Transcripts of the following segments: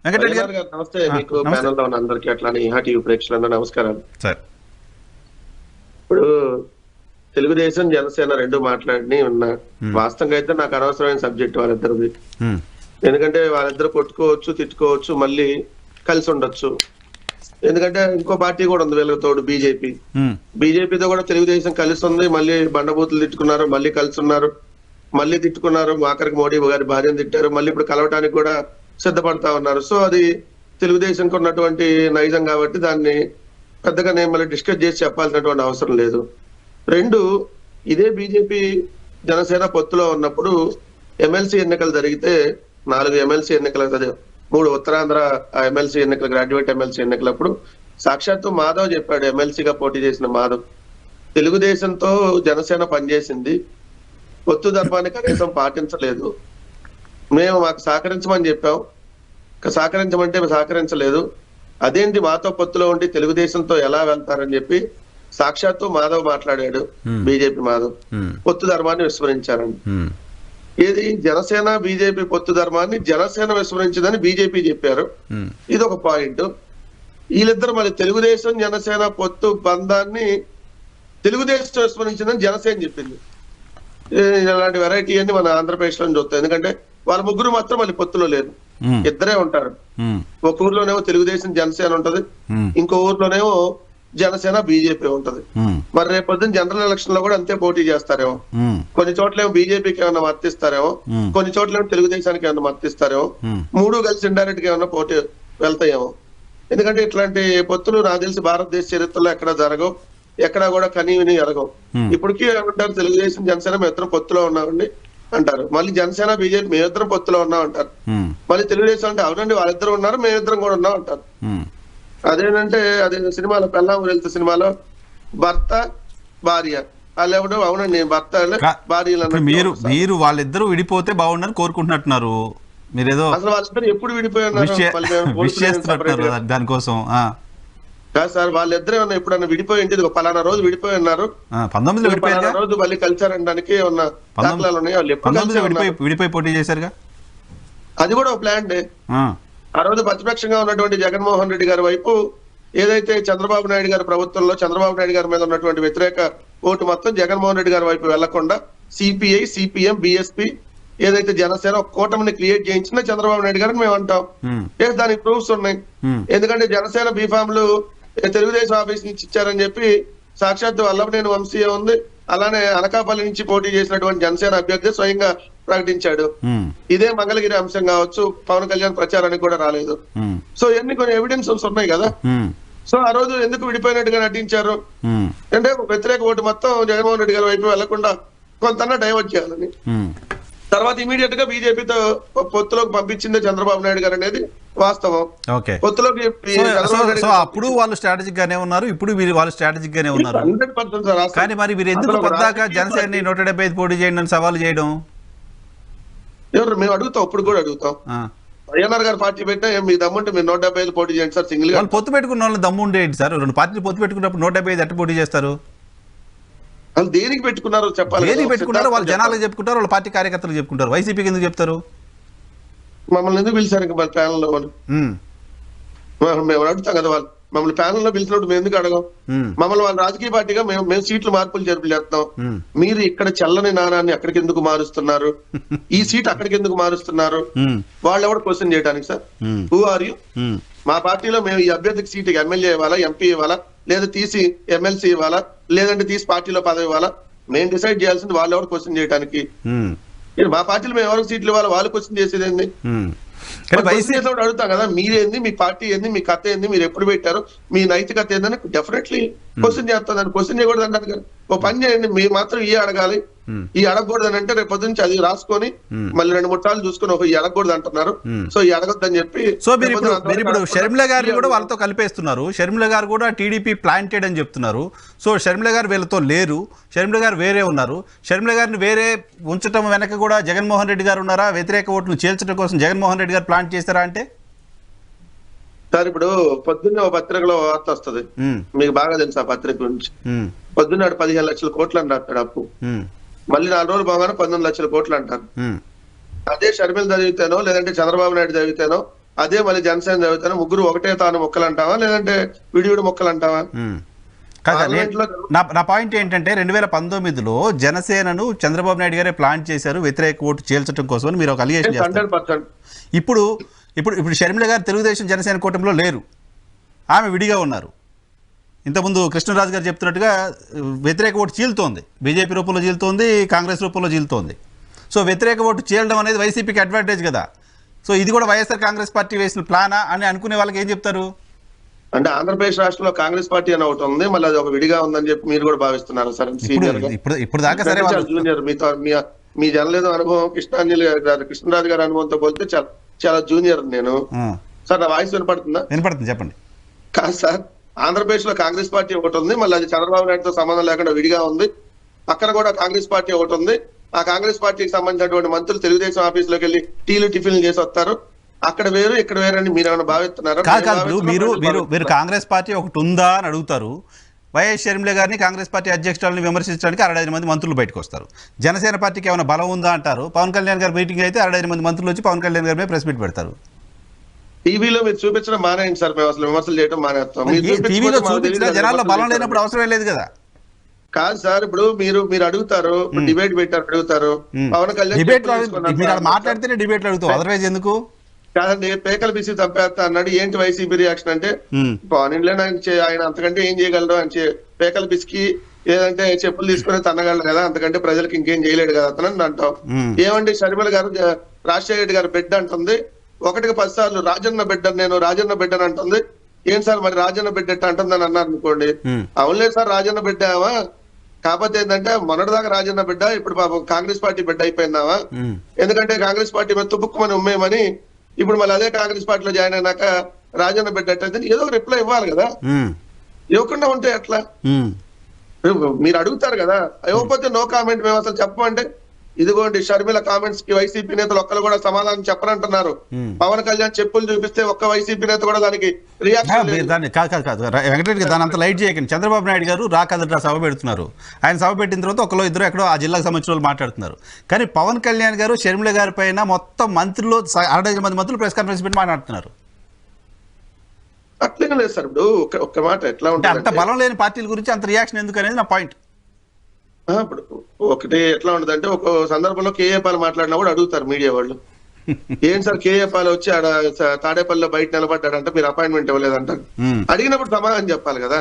వెంకటరెడ్డి గారు గారు నమస్తే. మీకు నమస్తే ప్యానెల్ లో ఉన్న అందరికి అట్లానే ఈహా టీవీ ప్రేక్షకులందరూ నమస్కారాలు. సార్. ఇప్పుడు తెలుగుదేశం జనసేన రెండు మాట్లాడి ఉన్నా వాస్తవంగా అయితే నాకు అనవసరమైన సబ్జెక్ట్ వాళ్ళిద్దరిది. ఎందుకంటే వాళ్ళిద్దరు కొట్టుకోవచ్చు, తిట్టుకోవచ్చు, మళ్ళీ కలిసి ఉండొచ్చు. ఎందుకంటే ఇంకో పార్టీ కూడా ఉంది వీళ్ళకి తోడు, బీజేపీ. బీజేపీతో కూడా తెలుగుదేశం కలిసి ఉంది. మళ్ళీ బండబూతులు తిట్టుకున్నారు, మళ్ళీ కలిసి ఉన్నారు, మళ్ళీ తిట్టుకున్నారు. ఆఖరికి మోడీ గారి భార్యను తిట్టారు, మళ్ళీ ఇప్పుడు కలవటానికి కూడా సిద్ధపడతా ఉన్నారు. సో అది తెలుగుదేశంకి ఉన్నటువంటి నైజం కాబట్టి దాన్ని పెద్దగా నేను మళ్ళీ డిస్కస్ చేసి చెప్పాల్సినటువంటి అవసరం లేదు. రెండు, ఇదే బీజేపీ జనసేన పొత్తులో ఉన్నప్పుడు ఎమ్మెల్సీ ఎన్నికలు జరిగితే 4 ఎమ్మెల్సీ ఎన్నికలు, 3 ఉత్తరాంధ్ర ఎమ్మెల్సీ ఎన్నికలు, గ్రాడ్యుయేట్ ఎమ్మెల్సీ ఎన్నికలప్పుడు సాక్షాత్తు మాధవ్ చెప్పాడు, ఎమ్మెల్సీగా పోటీ చేసిన మాధవ్, తెలుగుదేశంతో జనసేన పనిచేసింది, పొత్తు ధర్మాన్ని కనీసం పాటించలేదు, మేము మాకు సహకరించమని చెప్పాం, సహకరించమంటే సహకరించలేదు, అదేంటి మాతో పొత్తులో ఉండి తెలుగుదేశంతో ఎలా వెళ్తారని చెప్పి సాక్షాత్తు మాధవ్ మాట్లాడాడు. బీజేపీ మాధవ్ పొత్తు ధర్మాన్ని విస్మరించారని. ఏది జనసేన బీజేపీ పొత్తు ధర్మాన్ని జనసేన విస్మరించిందని బీజేపీ చెప్పారు. ఇది ఒక పాయింట్. వీళ్ళిద్దరు మళ్ళీ తెలుగుదేశం జనసేన పొత్తు బంధాన్ని తెలుగుదేశం విస్మరించిందని జనసేన చెప్పింది. ఇలాంటి వెరైటీ అని మన ఆంధ్రప్రదేశ్ లో చూస్తాం. ఎందుకంటే వాళ్ళ ముగ్గురు మాత్రం మళ్ళీ పొత్తులో లేరు, ఇద్దరే ఉంటారు. ఒక ఊర్లోనేమో తెలుగుదేశం జనసేన ఉంటది, ఇంకో ఊర్లోనేమో జనసేన బీజేపీ ఉంటది. మరి రేపు పొద్దున్న జనరల్ ఎలక్షన్ లో కూడా అంతే పోటీ చేస్తారేమో. కొన్ని చోట్ల బీజేపీకి ఏమైనా మద్దతిస్తారేమో, కొన్ని చోట్ల తెలుగుదేశానికి ఏమైనా మద్దతిస్తారేమో, మూడు కలిసి ఇండైరెక్ట్ గా ఏమైనా పోటీ వెళ్తాయేమో. ఎందుకంటే ఇట్లాంటి పొత్తులు నాకు తెలిసి భారతదేశ చరిత్రలో ఎక్కడ జరగవు, ఎక్కడా కూడా కనీవిని ఎరగవు. ఇప్పటికీ ఏమంటారు, తెలుగుదేశం జనసేన మేము ఇద్దరం పొత్తులో ఉన్నామండి అంటారు, మళ్ళీ జనసేన బీజేపీ మేమిద్దరం పొత్తులో ఉన్నాం అంటారు, మళ్ళీ తెలుగుదేశం అంటే అవునండి వాళ్ళిద్దరు ఉన్నారు మేమిద్దరం కూడా ఉన్నాం అంటారు. అదేంటంటే అదే సినిమాలో పెళ్ళాం వెళ్తే సినిమాలో భర్త భార్య వాళ్ళు ఎవడు అవునండి భర్త భార్య మీరు వాళ్ళిద్దరూ విడిపోతే బాగుండని కోరుకుంటున్నట్టున్నారు. మీరేదో అసలు వాళ్ళిద్దరు ఎప్పుడు విడిపోయి ఉన్నారు దానికోసం కాదు సార్. వాళ్ళిద్దరే ఉన్నా ఎప్పుడన్నా విడిపోయి ఉంటే పలానా రోజు విడిపోయి ఉన్నారు, 19 రోజు మళ్ళీ కలిసారనడానికి ఉన్న దాఖలాలు ఉన్నాయి. వాళ్ళు ఎప్పుడు విడిపోయి పోటీ చేశారుగా, అది కూడా ఒక ప్లాన్ డే. ఆ రోజు ప్రతిపక్షంగా ఉన్నటువంటి జగన్మోహన్ రెడ్డి గారి వైపు ఏదైతే చంద్రబాబు నాయుడు గారి ప్రభుత్వంలో చంద్రబాబు నాయుడు గారి మీద ఉన్నటువంటి వ్యతిరేక ఓటు మొత్తం జగన్మోహన్ రెడ్డి గారి వైపు వెళ్లకుండా సిపిఐ, సిపిఎం, బిఎస్పి ఏదైతే జనసేన ఒక కూటమిని క్రియేట్ చేయించిందో చంద్రబాబు నాయుడు గారిని మేము అంటాం. దానికి ప్రూఫ్స్ ఉన్నాయి. ఎందుకంటే జనసేన బీఫామ్లు తెలుగుదేశం ఆఫీస్ నుంచి ఇచ్చారని చెప్పి సాక్షాత్ వల్లభనేని వంశీయ ఉంది, అలానే అనకాపల్లి నుంచి పోటీ చేసినటువంటి జనసేన అభ్యర్థి స్వయంగా ప్రకటించాడు. ఇదే మంగళగిరి అంశం కావచ్చు, పవన్ కళ్యాణ్ ప్రచారానికి కూడా రాలేదు. సో ఇవన్నీ కొన్ని ఎవిడెన్సెస్ ఉన్నాయి కదా. సో ఆ రోజు ఎందుకు విడిపోయినట్టుగా నటించారు అంటే వ్యతిరేక ఓటు మొత్తం జగన్మోహన్ రెడ్డి గారి వైపు వెళ్లకుండా కొంత డైవర్ట్ చేయాలని. తర్వాత ఇమీడియట్ గా బీజేపీతో పొత్తులోకి పంపించిందే చంద్రబాబు నాయుడు గారు అనేది వాస్తవం. పొత్తులోకి అప్పుడు వాళ్ళు స్ట్రాటజిక్ గానే ఉన్నారు, ఇప్పుడు వాళ్ళు స్ట్రాటజిక్ గానే ఉన్నారు. 100% కానీ మరి మీరు ఎందుకు కొద్దాక జనసేన 175 పోటీ చేయండి అని సవాల్ చేయడం? ఎవరు మేము అడుగుతాం, ఇప్పుడు కూడా అడుగుతాం. వైఎన్ఆర్ గారు పార్టీ పెట్టినా మీ దమ్ముంటే మీరు 175 పోటీ చేయండి సార్ సింగిల్ గా. పొత్తు పెట్టుకున్న వాళ్ళని దమ్ము ఉండేది సార్. 2 పార్టీలు పొత్తు పెట్టుకున్నప్పుడు 175 ఎట్ట పోటీ చేస్తారు? వాళ్ళు దేనికి పెట్టుకున్నారో చెప్పాలి. దేనికి పెట్టుకున్నారు? వాళ్ళు జనాలకు చెప్పుకుంటారు, వాళ్ళ పార్టీ కార్యకర్తలు చెప్పుకుంటారు. వైసీపీకి ఎందుకు చెప్తారు? మమ్మల్ని ఎందుకు పిలిచారు ఇంకా ప్యానల్ లో వాళ్ళు? మేము అడుగుతాం కదా, వాళ్ళు మమ్మల్ని ప్యానల్ లో పిలిచినప్పుడు మేము ఎందుకు అడగం? మమ్మల్ని వాళ్ళ రాజకీయ పార్టీగా మేము సీట్లు మార్పులు చేస్తాం. మీరు ఇక్కడ చల్లని నాణాన్ని అక్కడికి ఎందుకు మారుస్తున్నారు, ఈ సీట్ అక్కడికి ఎందుకు మారుస్తున్నారు? వాళ్ళు ఎవరు క్వశ్చన్ చేయడానికి సార్? Who are you? మా పార్టీలో మేము ఈ అభ్యర్థికి సీటుకి ఎమ్మెల్యే ఇవ్వాలా, ఎంపీ ఇవ్వాలా, లేదా తీసి ఎమ్మెల్సీ ఇవ్వాలా, లేదంటే తీసి పార్టీలో పదవి ఇవ్వాలా? మేము డిసైడ్ చేయాల్సింది, వాళ్ళు ఎవరు క్వశ్చన్ చేయడానికి. మా పార్టీలో మేము ఎవరికి సీట్లు ఇవ్వాలా, వాళ్ళు క్వశ్చన్ చేసేది ఏంది? అడుగుతాం కదా, మీరేంది, మీ పార్టీ ఏంది, మీ కథ ఏంది, మీరు ఎప్పుడు పెట్టారు, మీ నైతికత ఏందని డెఫినెట్లీ క్వశ్చన్ చేస్తాను. దాన్ని క్వశ్చన్ చేయకూడదు అంటారు కదా. ఓ పని చేయండి, మీరు మాత్రం ఈ అడగాలి, ఈ అడగకూడదు అని అంటే రేపు పొద్దు నుంచి అది రాసుకొని మళ్ళీ 2-3 సార్లు చూసుకుని ఒక ఈ అడగకూడదు అంటున్నారు, సో ఈ అడగొద్దని చెప్పి. సో మీరు ఇప్పుడు షర్మిల గారిని కూడా వాళ్ళతో కలిపేస్తున్నారు. షర్మిల గారు కూడా టీడీపీ ప్లాంటెడ్ అని చెప్తున్నారు. సో షర్మిల గారు వీళ్ళతో లేరు, షర్మిల గారు వేరే ఉన్నారు. షర్మిల గారిని వేరే ఉంచడం వెనక కూడా జగన్మోహన్ రెడ్డి గారు ఉన్నారా? వ్యతిరేక ఓట్లను చేల్చడం కోసం జగన్మోహన్ రెడ్డి గారు ప్లాంట్ చేస్తారా అంటే? సార్ ఇప్పుడు పొద్దున్నే ఒక పత్రికలో వార్త వస్తుంది, మీకు బాగా తెలుసు ఆ పత్రిక గురించి. పొద్దున్నాడు 15 లక్షల కోట్లు అని రాస్తాడు అప్పు, మళ్ళీ 4 రోజులు బాగానే 19 లక్షల కోట్లు అంటారు. అదే షర్మిల చదివితేనో లేదంటే చంద్రబాబు నాయుడు చదివితేనో అదే మళ్ళీ జనసేన చదువుతాను ముగ్గురు ఒకటే తాను మొక్కలు అంటావా లేదంటే విడివిడి మొక్కలు అంటావా? నా పాయింట్ ఏంటంటే 2019లో జనసేనను చంద్రబాబు నాయుడు గారే ప్లాన్ చేశారు వ్యతిరేక ఓటు చేల్చడం కోసం అని మీరు ఒక అలిగేషన్ చేస్తారు. 100%. ఇప్పుడు ఇప్పుడు ఇప్పుడు షర్మిల గారు తెలుగుదేశం జనసేన కూటమిలో లేరు, ఆమె విడిగా ఉన్నారు. ఇంతకుముందు కృష్ణరాజు గారు చెప్తున్నట్టుగా వ్యతిరేక ఓటు చీలుతోంది, బీజేపీ రూపంలో చీలుతోంది, కాంగ్రెస్ రూపంలో చీలుతోంది. సో వ్యతిరేక ఓటు చీలడం అనేది వైసీపీకి అడ్వాంటేజ్ కదా. సో ఇది కూడా వైఎస్ఆర్ కాంగ్రెస్ పార్టీ వేసిన ప్లానా అని అనుకునే వాళ్ళకి ఏం చెప్తారు? అంటే ఆంధ్రప్రదేశ్ రాష్ట్రంలో కాంగ్రెస్ పార్టీ అని ఒకటి ఉంది, మళ్ళీ అది ఒక విడిగా ఉందని చెప్పి మీరు కూడా భావిస్తున్నారు సార్? సీనియర్ ఇప్పుడు దాకా సరే జూనియర్ మీతో మీ జనలేదు అనుభవం కృష్ణరాజు గారి అనుభవంతో పోలితే చాలా చాలా జూనియర్ నేను. సార్ నా వాయిస్ వినపడుతుందా? వినపడుతుంది, చెప్పండి. కాదు సార్, ఆంధ్రప్రదేశ్ లో కాంగ్రెస్ పార్టీ ఒకటి ఉంది, మళ్ళీ అది చంద్రబాబు నాయుడుతో సంబంధం లేకుండా విడిగా ఉంది. అక్కడ కూడా కాంగ్రెస్ పార్టీ ఒకటి ఉంది. ఆ కాంగ్రెస్ పార్టీకి సంబంధించినటువంటి మంత్రులు తెలుగుదేశం ఆఫీసులోకి వెళ్ళి టీలు టిఫిన్లు చేసి వస్తారు. అక్కడ వేరు ఇక్కడ వేరు అని మీరు ఏమైనా భావిస్తున్నారు? మీరు కాంగ్రెస్ పార్టీ ఒకటి ఉందా అని అడుగుతారు. వైఎస్ షర్మిల గారిని కాంగ్రెస్ పార్టీ అధ్యక్షురాలని విమర్శించడానికి 65 మంది మంత్రులు బయటకు వస్తారు. జనసేన పార్టీకి ఏమైనా బలం ఉందా అంటారు. పవన్ కళ్యాణ్ గారి మీటింగ్ అయితే 65 మంది మంత్రులు వచ్చి పవన్ కళ్యాణ్ గారి మీద ప్రెస్ మీట్ పెడతారు. టీవీలో మీరు చూపించడం మానేయండి సార్, మేము అసలు విమర్శలు చేయడం మానేస్తాం. టీవీలో చూపించిన జనాల్లో బలం లేనప్పుడు అవసరం లేదు కదా. కాదు సార్, ఇప్పుడు మీరు అడుగుతారు, డిబేట్ పెట్టారు అడుగుతారు, పవన్ కళ్యాణ్ డిబేట్ మాట్లాడితేనే డిబేట్లు అడుగుతావు, అదర్వైజ్ ఎందుకు? కాదండి, పేకలు బిసి చంపేస్తా అన్నాడు. ఏంటి వైసీపీ రియాక్షన్ అంటే పవన్ కళ్యాణ్ ఆయన అంతకంటే ఏం చేయగలరు అని పేకలు బిసికి ఏదంటే చెప్పులు తీసుకుని తన్నగలరు కదా, అంతకంటే ప్రజలకు ఇంకేం చేయలేడు కదా అతను అంటాం. ఏమండి షర్మిల గారు రాజశేఖర రెడ్డి గారు బిడ్డ అంటుంది, 1కి 10 సార్లు రాజన్న బిడ్డ నేను రాజన్న బిడ్డని అంటుంది. ఏం సార్ మరి రాజన్న బిడ్డ ఎట్ట అంటుందని అన్నారు అనుకోండి. అవునులేదు సార్ రాజన్న బిడ్డావా, కాకపోతే ఏంటంటే మొన్నటిదాకా రాజన్న బిడ్డ, ఇప్పుడు పాపం కాంగ్రెస్ పార్టీ బిడ్డ అయిపోయిందావా. ఎందుకంటే కాంగ్రెస్ పార్టీ మీద తుప్పుకుమని ఉమ్మేయమని ఇప్పుడు మళ్ళీ అదే కాంగ్రెస్ పార్టీలో జాయిన్ అయినాక రాజన్న బిడ్డ అయితే ఏదో ఒక రిప్లై ఇవ్వాలి కదా. ఇవ్వకుండా ఉంటే ఎట్లా? మీరు అడుగుతారు కదా, ఇవ్వకపోతే నో కామెంట్, మేము అసలు చెప్పమంటే ఇదిగోండి షర్మిల కామెంట్స్ కి వైసీపీ నేతలు ఒక్కరు కూడా సమాధానం చెప్పరంటున్నారు. పవన్ కళ్యాణ్ చెప్పులు చూపిస్తే ఒక్క వైసీపీ నేత కూడా దానికి రియాక్షన్ వెంకటరెడ్డి దాని అంత లైట్ చేయకండి. చంద్రబాబు నాయుడు గారు రాకదట సభ పెడుతున్నారు. ఆయన సభ పెట్టిన తర్వాత ఒకళ్ళు ఇద్దరు ఎక్కడో ఆ జిల్లాకు సంబంధించిన వాళ్ళు మాట్లాడుతున్నారు. కానీ పవన్ కళ్యాణ్ గారు షర్మిల గారి పైన మొత్తం మంత్రులు 65 మంది మంత్రులు ప్రెస్ కాన్ఫరెన్స్ పెట్టి మాట్లాడుతున్నారు. అట్లనే లేదు సార్. ఇప్పుడు ఒక్క మాట ఎట్లా ఉంటుంది, అంత బలం లేని పార్టీల గురించి అంత రియాక్షన్ ఎందుకు అనేది నా పాయింట్. ఇప్పుడు ఒకటి ఎట్లా ఉంటదంటే, ఒక సందర్భంలో కేఏ పాల్ మాట్లాడినా కూడా అడుగుతారు మీడియా వాళ్ళు, ఏం సార్ కేఏ పాల్ వచ్చి ఆడ తాడేపల్లిలో బయట నిలబడ్డాడంట, మీరు అపాయింట్మెంట్ ఇవ్వలేదంటారు. అడిగినప్పుడు సమాధానం చెప్పాలి కదా,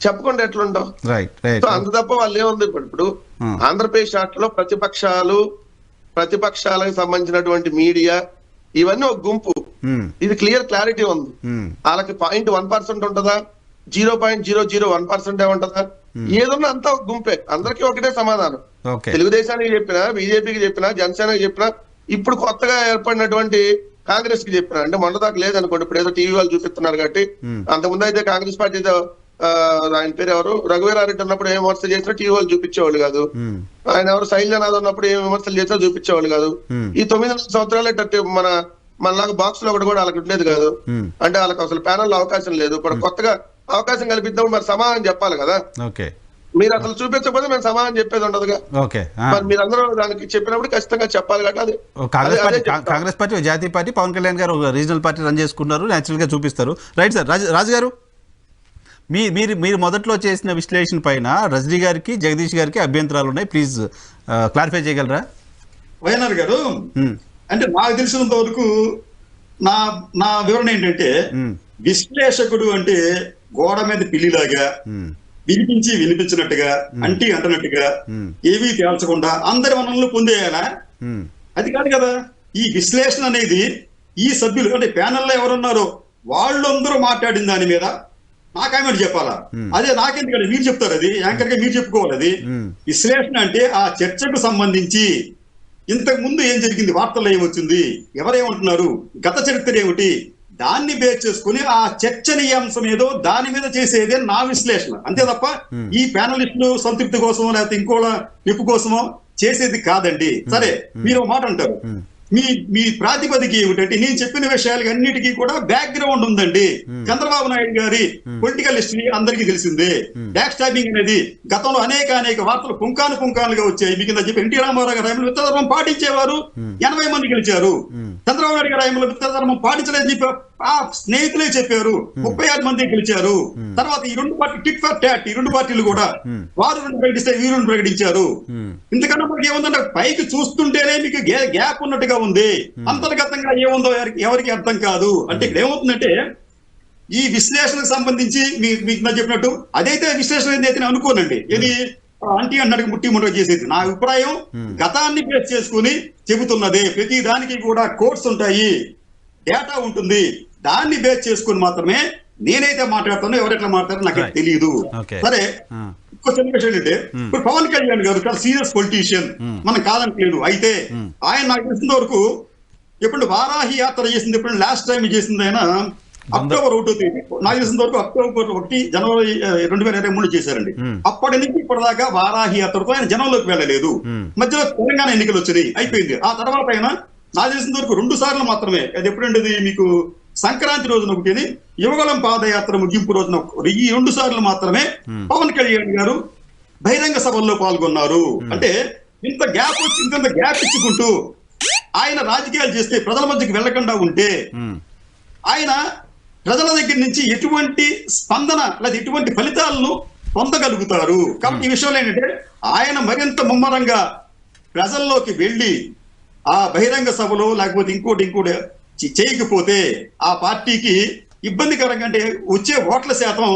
చెప్పకుండా ఎట్లుంటాం. సో అంత తప్ప వాళ్ళు ఏముంది. ఇప్పుడు ఆంధ్రప్రదేశ్ రాష్ట్రంలో ప్రతిపక్షాలకు సంబంధించినటువంటి మీడియా ఇవన్నీ ఒక గుంపు, ఇది క్లారిటీ ఉంది. వాళ్ళకి 0.1% ఉంటుందా, 0.001% ఉంటుందా, ఏదన్నా అంతా ఒక గుంపే, అందరికీ ఒకటే సమాధానం. తెలుగుదేశానికి చెప్పినా, బీజేపీకి చెప్పినా, జనసేనకి చెప్పినా, ఇప్పుడు కొత్తగా ఏర్పడినటువంటి కాంగ్రెస్ కి చెప్పినా, అంటే మొన్న దాకా లేదనుకోండి, ఇప్పుడు ఏదో టీవీ వాళ్ళు చూపిస్తున్నారు కాబట్టి. అంతకుముందు అయితే కాంగ్రెస్ పార్టీ ఆయన పేరు ఎవరు రఘువీరారెడ్డి ఉన్నప్పుడు ఏం విమర్శలు చేసినా టీవీ వాళ్ళు చూపించేవాళ్ళు కాదు. ఆయన ఎవరు శైలజనాథ్ ఉన్నప్పుడు ఏం విమర్శలు చేసినా చూపించేవాళ్ళు కాదు. ఈ 9 సంవత్సరాలు మనలాగా బాక్స్ లో ఒకటి కూడా వాళ్ళకి ఉండేది కాదు. అంటే వాళ్ళకి అసలు ప్యానల్ అవకాశం లేదు. ఇప్పుడు కొత్తగా అవకాశం కల్పిద్దాం, మరి సమాధానం చెప్పాలి కదా. మీరు అసలు చూపించకపోతే మేము సమాధానం చెప్పేది ఉండదుగా. మరి మీరందరూ దానికి చెప్పినప్పుడు ఖచ్చితంగా చెప్పాలి కాబట్టి. కాంగ్రెస్ పార్టీ జాతీయ పార్టీ, పవన్ కళ్యాణ్ గారు రీజనల్ పార్టీ రన్ చేసుకున్నారు, న్యాచురల్ గా చూపిస్తారు. Right sir. రాజు గారు, మీరు మొదట్లో చేసిన విశ్లేషణ పైన రజనీ గారికి, జగదీష్ గారికి అభ్యంతరాలు ఉన్నాయి, ప్లీజ్ క్లారిఫై చేయగలరా? వైఎన్ఆర్ గారు, అంటే నాకు తెలిసినంత వరకు నా వివరణ ఏంటంటే, విశ్లేషకుడు అంటే గోడ మీద పిల్లిలాగా వినిపించినట్టుగా అంటున్నట్టుగా ఏవీ తేల్చకుండా అందరి మనల్ని పొందేయాలా? అది కాదు కదా. ఈ విశ్లేషణ అనేది ఈ సభ్యులు అంటే ప్యానెల్లో ఎవరున్నారో వాళ్ళందరూ మాట్లాడిన దాని మీద నా కామెంట్ చెప్పాలా? అదే నాకెందుకంటే మీరు చెప్తారు, అది యాంకర్ గా మీరు చెప్పుకోవాలి. అది విశ్లేషణ అంటే ఆ చర్చకు సంబంధించి ఇంతకు ముందు ఏం జరిగింది, వార్తల్లో ఏమొచ్చింది, ఎవరేమంటున్నారు, గత చరిత్ర ఏమిటి, దాన్ని బేస్ చేసుకుని ఆ చర్చనీయాంశం ఏదో దాని మీద చేసేదే నా విశ్లేషణ. అంతే తప్ప ఈ ప్యానలిస్టులు సంతృప్తి కోసమో లేకపోతే ఇంకోళ్ళ మెప్పు కోసమో చేసేది కాదండి. సరే, మీరు మాట అంటారు, మీ ప్రాతిపదిక ఏమిటంటే నేను చెప్పిన విషయాలకి అన్నిటికీ కూడా బ్యాక్గ్రౌండ్ ఉందండి. చంద్రబాబు నాయుడు గారి పొలిటికల్ హిస్టరీ అందరికీ తెలిసిందే. బ్యాక్ స్టాబింగ్ అనేది గతంలో అనేక వార్తలు పుంకానుగా వచ్చాయి. మీకు కింద చెప్పి ఎన్టీ రామారావు గారు ఆయన మిత్రధర్మం పాటించేవారు, 80 మంది గెలిచారు. చంద్రబాబు నాయుడు గారు ఆయన మిత్రధర్మం పాటించలేదని చెప్పి ఆ స్నేహితులే చెప్పారు, 36 మంది గెలిచారు. తర్వాత ఈ రెండు పార్టీ టిట్ ఫర్ టాట్, ఈ రెండు పార్టీలు కూడా వారు రెండు ప్రకటిస్తే వీరు ప్రకటించారు. ఇంతకన్నా మనకి ఏముందంటే పైకి చూస్తుంటేనే మీకు గ్యాప్ ఉన్నట్టుగా ఉంది, అంతర్గతంగా ఏముందో ఎవరికి అర్థం కాదు. అంటే ఇక్కడ ఏమవుతుందంటే ఈ విశ్లేషణకు సంబంధించి మీకు నా చెప్పినట్టు అదైతే విశ్లేషణ అయితే నేను అనుకోనండి. ఇది అంటీ అన్నట్టుగా ముట్టిముట్ట చేసేది. నా అభిప్రాయం గతాన్ని బేస్ చేసుకుని చెబుతున్నదే. ప్రతి దానికి కూడా కోర్స్ ఉంటాయి, డేటా ఉంటుంది. దాన్ని బేస్ చేసుకుని మాత్రమే నేనైతే మాట్లాడుతానో ఎవరెట్లా మాట్లాడారో నాకు తెలియదు. సరే, ఇంకో చిన్న విషయం ఏంటంటే ఇప్పుడు పవన్ కళ్యాణ్ గారు చాలా సీరియస్ పొలిటీషియన్, మనం కాదనట్లేదు. అయితే ఆయన నాకు తెలిసిన వరకు ఎప్పుడు వారాహి యాత్ర చేసింది, ఎప్పుడు లాస్ట్ టైం చేసింది ఆయన అక్టోబర్ 1వ తేదీ, నాకు తెలిసిన వరకు అక్టోబర్ 1 జనవరి 2023 చేశారండి. అప్పటి నుంచి ఇప్పటిదాకా వారాహి యాత్రతో ఆయన జనంలోకి వెళ్ళలేదు. మధ్యలో తెలంగాణ ఎన్నికలు వచ్చినాయి, అయిపోయింది. ఆ తర్వాత ఆయన నాకు తెలిసిన వరకు 2 సార్లు మాత్రమే, అది ఎప్పుడంటే మీకు సంక్రాంతి రోజున ఒకటి, యువగళం పాదయాత్ర ముగింపు రోజున, ఈ 2 సార్లు మాత్రమే పవన్ కళ్యాణ్ గారు బహిరంగ సభల్లో పాల్గొన్నారు. అంటే ఇంత గ్యాప్ వచ్చి ఇంత గ్యాప్ ఇచ్చుకుంటూ ఆయన రాజకీయాలు చేస్తే ప్రజల మధ్యకి వెళ్లకుండా ఉంటే ఆయన ప్రజల దగ్గర నుంచి ఎటువంటి స్పందన లేదా ఎటువంటి ఫలితాలను పొందగలుగుతారు. కాబట్టి ఈ విషయంలో ఏంటంటే ఆయన మరింత ముమ్మరంగా ప్రజల్లోకి వెళ్ళి ఆ బహిరంగ సభలో లేకపోతే ఇంకోటి చేయకపోతే ఆ పార్టీకి ఇబ్బందికరంగా, అంటే వచ్చే ఓట్ల శాతం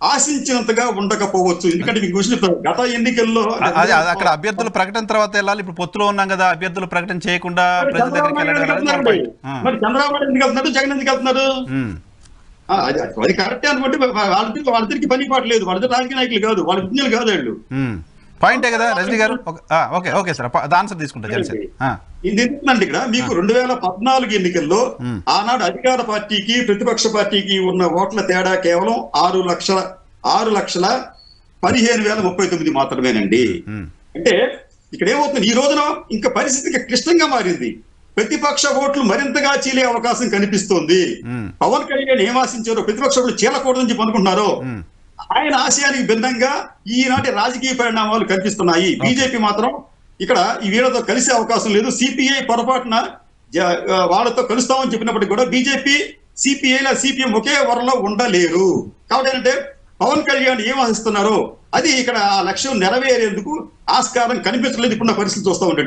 ఆశించినంతగా ఉండకపోవచ్చు. ఎందుకంటే మీకు గత ఎన్నికల్లో అక్కడ అభ్యర్థుల ప్రకటన తర్వాత వెళ్ళాలి. ఇప్పుడు పొత్తులో ఉన్నాం కదా, అభ్యర్థుల ప్రకటన చేయకుండా ప్రజల దగ్గరికి వెళ్ళడం. మరి చంద్రబాబు నాయుడు ఎందుకు వెళ్తున్నారు, జగన్ ఎందుకు వెళ్తున్నారు? అది కరెక్టే అనుకుంటే వాళ్ళిద్దరికి పని పాటు లేదు. వాళ్ళిద్దరు రాజకీయ నాయకులు కాదు, వాళ్ళ విజ్ఞులు కాదు వాళ్ళు. పాయింటే కదా రజనీ గారు. ఓకే సార్, ఆన్సర్ తీసుకుంటా. ఇది ఎందుకంటే ఇక్కడ మీకు 2014 ఎన్నికల్లో ఆనాడు అధికార పార్టీకి ప్రతిపక్ష పార్టీకి ఉన్న ఓట్ల తేడా కేవలం 6,15,039 మాత్రమేనండి. అంటే ఇక్కడ ఏమవుతుంది, ఈ రోజున ఇంకా పరిస్థితి క్లిష్టంగా మారింది. ప్రతిపక్ష ఓట్లు మరింతగా చీలే అవకాశం కనిపిస్తోంది. పవన్ కళ్యాణ్ ఏం ఆశించారో ప్రతిపక్ష ఓట్లు చీలకూడదని చెప్పి అనుకుంటున్నారో, ఆయన ఆశయానికి భిన్నంగా ఈనాటి రాజకీయ పరిణామాలు కనిపిస్తున్నాయి. బీజేపీ మాత్రం ఇక్కడ ఈ వీళ్ళతో కలిసే అవకాశం లేదు. సిపిఐ పొరపాటున వాళ్ళతో కలుస్తామని చెప్పినప్పటికీ కూడా బీజేపీ, సిపిఐ సిపిఎం ఒకే వరలో ఉండలేరు. కాబట్టి ఏంటంటే పవన్ కళ్యాణ్ ఏం ఆశిస్తున్నారో అది ఇక్కడ ఆ లక్ష్యం నెరవేరేందుకు ఆస్కారం కనిపించలేదు. ఇప్పుడున్న పరిస్థితి చూస్తూ ఉంటే